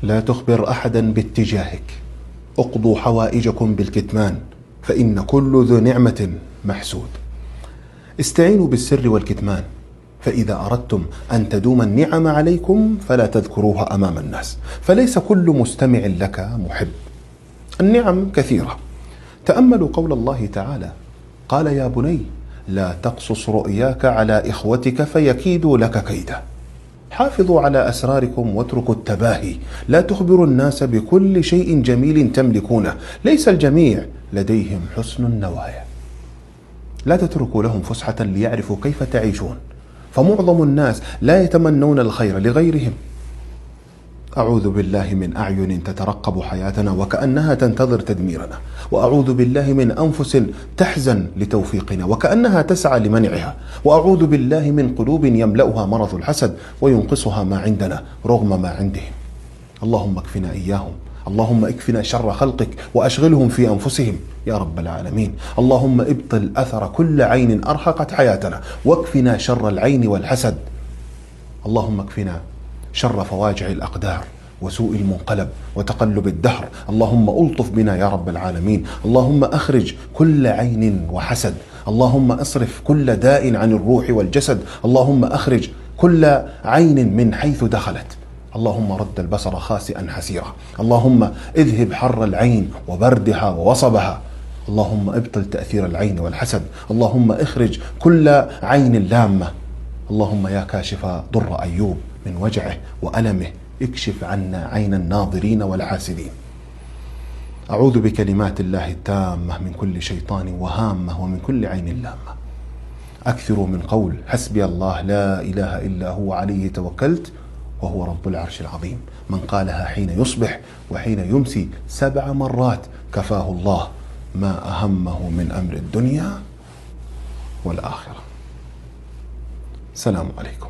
لا تخبر أحدا باتجاهك. اقضوا حوائجكم بالكتمان، فإن كل ذو نعمة محسود. استعينوا بالسر والكتمان، فإذا أردتم أن تدوم النعم عليكم فلا تذكروها أمام الناس، فليس كل مستمع لك محب. النعم كثيرة. تأملوا قول الله تعالى: قال يا بني لا تقصص رؤياك على إخوتك فيكيدوا لك كيدا. حافظوا على أسراركم واتركوا التباهي. لا تخبروا الناس بكل شيء جميل تملكونه، ليس الجميع لديهم حسن النوايا. لا تتركوا لهم فسحة ليعرفوا كيف تعيشون، فمعظم الناس لا يتمنون الخير لغيرهم. أعوذ بالله من أعين تترقب حياتنا وكأنها تنتظر تدميرنا، وأعوذ بالله من أنفس تحزن لتوفيقنا وكأنها تسعى لمنعها، وأعوذ بالله من قلوب يملأها مرض الحسد وينقصها ما عندنا رغم ما عندهم. اللهم اكفنا إياهم، اللهم اكفنا شر خلقك وأشغلهم في أنفسهم يا رب العالمين. اللهم ابطل أثر كل عين أرهقت حياتنا، واكفنا شر العين والحسد. اللهم اكفنا شر فواجع الأقدار وسوء المنقلب وتقلب الدهر. اللهم ألطف بنا يا رب العالمين. اللهم أخرج كل عين وحسد. اللهم أصرف كل داء عن الروح والجسد. اللهم أخرج كل عين من حيث دخلت. اللهم رد البصر خاسئا حسيرا. اللهم اذهب حر العين وبردها ووصبها. اللهم ابطل تأثير العين والحسد. اللهم اخرج كل عين لامة. اللهم يا كاشف ضر أيوب من وجعه وألمه اكشف عنا عين الناظرين والحاسدين. أعوذ بكلمات الله التامة من كل شيطان وهامة ومن كل عين لامة. أكثروا من قول حسبي الله لا إله إلا هو عليه توكلت وهو رب العرش العظيم. من قالها حين يصبح وحين يمسي 7 مرات كفاه الله ما أهمه من أمر الدنيا والآخرة. السلام عليكم.